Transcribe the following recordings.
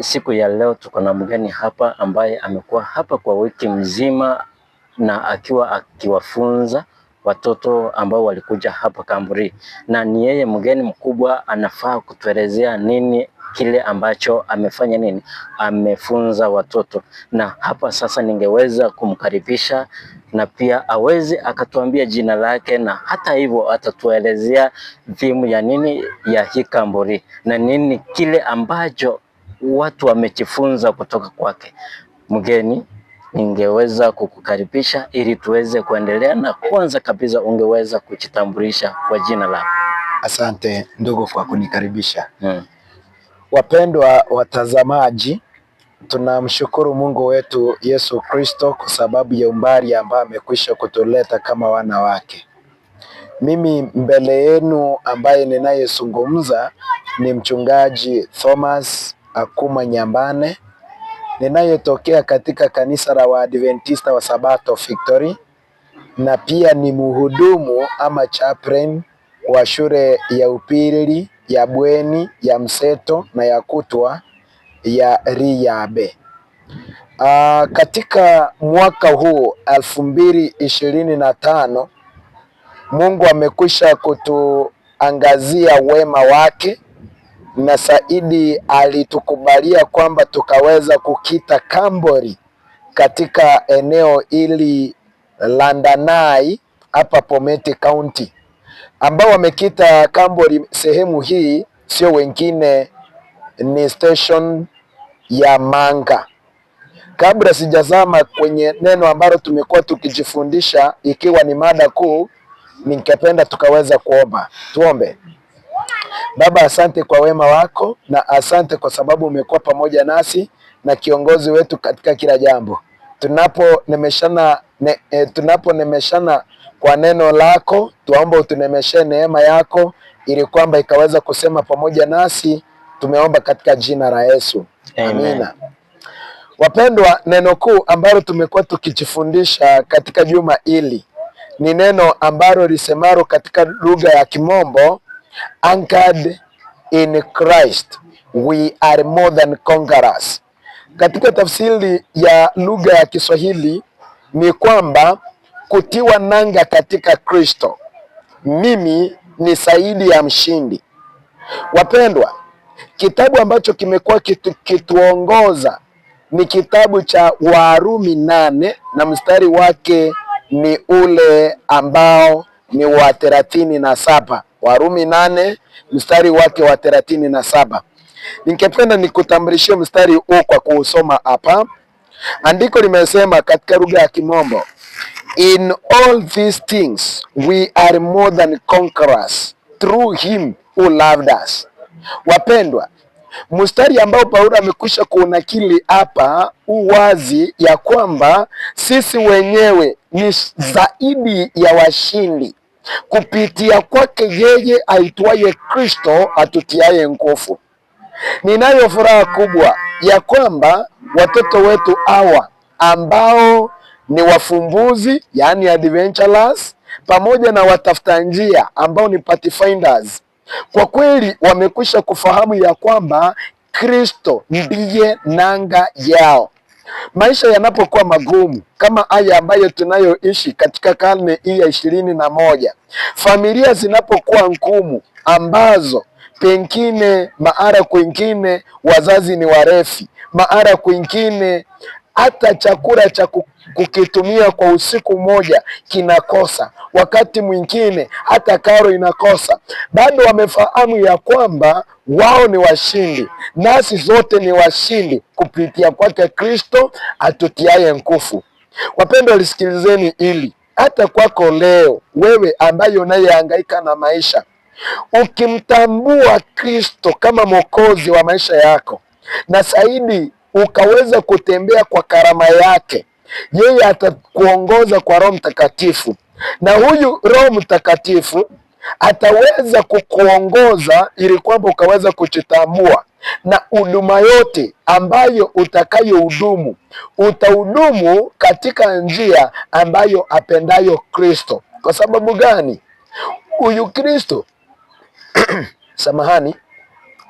Siku ya leo tuko na mgeni hapa ambaye amekuwa hapa kwa wiki mzima na akiwafunza watoto ambao walikuja hapa Kamburi, na ni yeye mgeni mkubwa, anafaa kutuelezea nini kile ambacho amefanya, nini amefunza watoto. Na hapa sasa ningeweza kumkaribisha na pia aweze akatuambia jina lake, na hata hivyo atatuelezea thimu ya nini ya hii Kamburi na nini kile ambacho watu wamejifunza kutoka kwake. Mgeni, ningeweza kukukaribisha ili tuweze kuendelea, na kwanza kabisa ungeweza kujitambulisha kwa jina lako. Asante ndugu kwa kunikaribisha. Wapendwa watazamaji, tunamshukuru Mungu wetu Yesu Kristo kwa sababu ya umbali ambao amekwisha kutuleta kama wana wake. Mimi mbele yenu ambaye ninayezungumza ni mchungaji Thomas Akuma Nyambane, ninayetokea katika kanisa la Waadventista wa Sabato Victory, na pia ni mhudumu ama chaplain wa shule ya upili ya bweni ya mseto na ya kutwa ya Riyabe. Katika mwaka huu 2025 Mungu amekwisha kutuangazia wema wake, na zaidi alitukubalia kwamba tukaweza kukita Kamburi katika eneo ili Landanai hapa Pometi County. Ambao wamekita Kamburi sehemu hii sio wengine, ni station ya Manga. Kabla sijazama kwenye neno ambalo tumekuwa tukijifundisha ikiwa ni mada kuu, ningependa tukaweza kuomba. Tuombe. Baba, asante kwa wema wako, na asante kwa sababu umekuwa pamoja nasi na kiongozi wetu katika kila jambo. Tunaponemeshana kwa neno lako, tuomba utunemeshe neema yako ili kwamba ikaweza kusema pamoja nasi. Tumeomba katika jina la Yesu. Amina. Wapendwa, neno kuu ambalo tumekuwa tukijifundisha katika juma hili ni neno ambalo lisemaro katika lugha ya Kimombo, anchored in Christ we are more than conquerors. Katika tafsiri ya lugha ya Kiswahili ni kwamba kutiwa nanga katika Kristo, mimi ni zaidi ya mshindi. Wapendwa, kitabu ambacho kimekuwa kituongoza ni kitabu cha Warumi 8 na mstari wake ni ule ambao ni wa 37. Warumi 8 mstari wake wa 37. Ningependa nikutambulishie mstari huu kwa kuusoma hapa. Andiko limesema katika lugha ya Kimombo, in all these things we are more than conquerors through him who loved us. Wapendwa, mstari ambao Paulo amekwisha kuunakili hapa uwazi ya kwamba sisi wenyewe ni zaidi ya washindi kupitia kwake yeye aitwaye Kristo atutiaye nguvu. Ninayo furaha kubwa ya kwamba watoto wetu hawa ambao ni wafumbuzi, yani adventurers, pamoja na watafuta njia ambao ni pathfinders, kwa kweli wamekwisha kufahamu ya kwamba Kristo ndiye nanga yao. Maisha yanapokuwa magumu kama haya ambayo tunayoishi katika karne hii ya 21, familia zinapokuwa ngumu ambazo pengine maara kwingine wazazi ni warefi, maara kwingine hata chakula cha kukitumia kwa usiku mmoja kinakosa, wakati mwingine hata karo inakosa, bado wamefahamu ya kwamba wao ni washindi, nasi zote ni washindi kupitia kwake Kristo atutiaye nguvu. Wapendwa, lisikilizeni ili hata kwako leo, wewe ambaye unayehangaika na maisha, ukimtambua Kristo kama mwokozi wa maisha yako, na zaidi ukaweza kutembea kwa karama yake, yeye atakuongoza kwa Roho Mtakatifu, na huyu Roho Mtakatifu ataweza kukuongoza ili kwamba ukaweza kujitambua, na huduma yote ambayo utakayohudumu, utahudumu katika njia ambayo apendayo Kristo. Kwa sababu gani? Huyu Kristo samahani,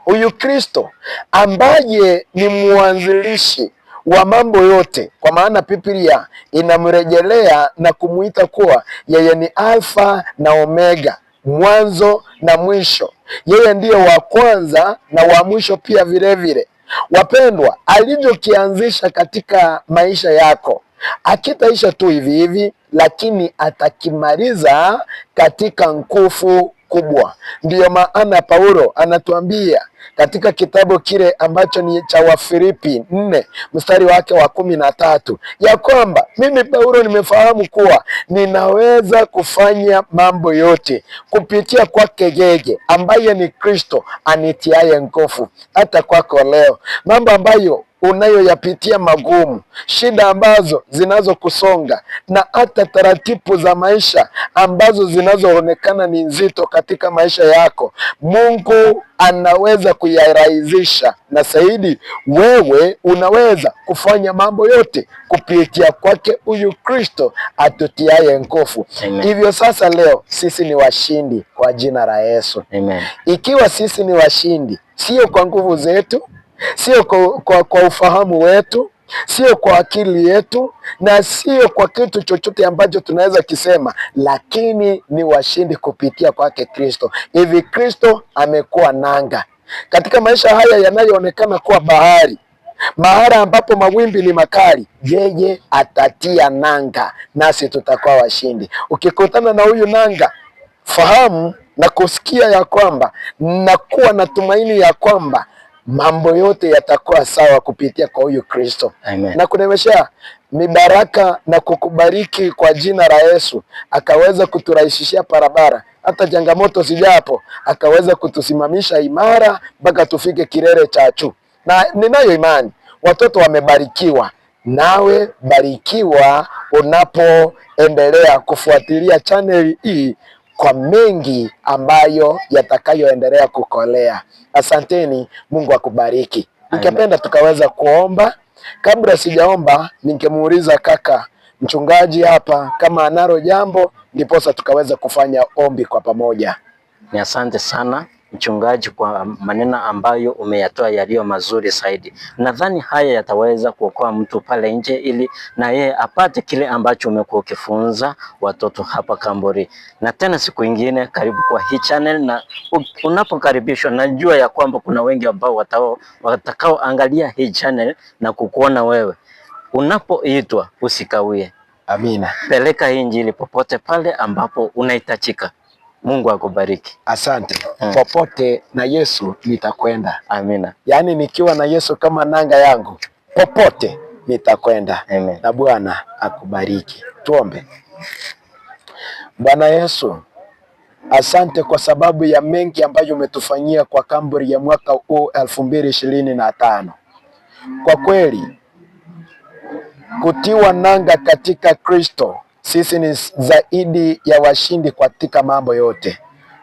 huyu Kristo ambaye ni mwanzilishi wa mambo yote, kwa maana Biblia inamrejelea na kumuita kuwa yeye ni Alfa na Omega, mwanzo na mwisho. Yeye ndiye wa kwanza na wa mwisho pia vile vile. Wapendwa, alichokianzisha katika maisha yako akitaisha tu hivi hivi, lakini atakimaliza katika nguvu kubwa. Ndiyo maana Paulo anatuambia katika kitabu kile ambacho ni cha Wafilipi 4 mstari wake wa 13 ya kwamba mimi Paulo nimefahamu kuwa ninaweza kufanya mambo yote kupitia kwake yeye ambaye ni Kristo anitiaye nguvu. Hata kwako leo mambo ambayo unayoyapitia magumu, shida ambazo zinazokusonga na hata taratibu za maisha ambazo zinazoonekana ni nzito katika maisha yako, Mungu anaweza kuyarahisisha, na zaidi wewe unaweza kufanya mambo yote kupitia kwake huyu Kristo atutiaye nguvu. Hivyo sasa leo sisi ni washindi kwa jina la Yesu. Amen. Ikiwa sisi ni washindi, sio kwa nguvu zetu, sio kwa ufahamu wetu, sio kwa akili yetu, na sio kwa kitu chochote ambacho tunaweza kisema, lakini ni washindi kupitia kwake Kristo. Hivi Kristo amekuwa nanga katika maisha haya yanayoonekana kuwa bahari, mahala ambapo mawimbi ni makali, yeye atatia nanga nasi tutakuwa washindi. Ukikutana na huyu nanga, fahamu na kusikia ya kwamba na kuwa na tumaini ya kwamba mambo yote yatakuwa sawa kupitia kwa huyu Kristo. Na kunemesha mibaraka na kukubariki kwa jina la Yesu, akaweza kuturahisishia barabara, hata changamoto zijapo akaweza kutusimamisha imara mpaka tufike kilele cha juu. Na ninayo imani watoto wamebarikiwa, nawe barikiwa unapoendelea kufuatilia channel hii kwa mengi ambayo yatakayoendelea kukolea. Asanteni, Mungu akubariki. Nikipenda tukaweza kuomba. Kabla sijaomba, ningemuuliza kaka mchungaji hapa kama analo jambo, ndiposa tukaweza kufanya ombi kwa pamoja. Ni asante sana mchungaji kwa maneno ambayo umeyatoa yaliyo mazuri zaidi. Nadhani haya yataweza kuokoa mtu pale nje, ili na yeye apate kile ambacho umekuwa ukifunza watoto hapa Kamburi. Na tena siku ingine karibu kwa hii channel, na unapokaribishwa, najua ya kwamba kuna wengi ambao watakao angalia hii channel na kukuona wewe. Unapoitwa usikawie. Amina. Peleka hii injili popote pale ambapo unahitajika. Mungu akubariki. Asante. Popote na Yesu nitakwenda. Amina. Yaani nikiwa na Yesu kama nanga yangu, popote nitakwenda. Amen. Na Bwana akubariki. Tuombe. Bwana Yesu, asante kwa sababu ya mengi ambayo umetufanyia kwa Kamburi ya mwaka huu 2025. Kwa kweli kutiwa nanga katika Kristo, sisi ni zaidi ya washindi katika mambo yote.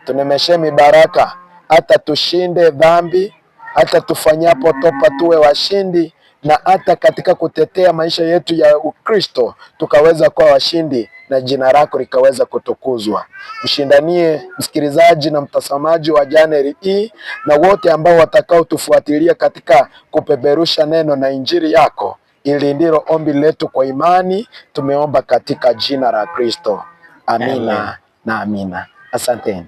Tunemeshe mibaraka, hata tushinde dhambi, hata tufanyapo topa tuwe washindi, na hata katika kutetea maisha yetu ya Ukristo tukaweza kuwa washindi na jina lako likaweza kutukuzwa. Mshindanie msikilizaji na mtazamaji wa channel hii na wote ambao watakao tufuatilia katika kupeperusha neno na injili yako. Ili ndilo ombi letu kwa imani, tumeomba katika jina la Kristo. Amina. Amen. Na amina. Asanteni.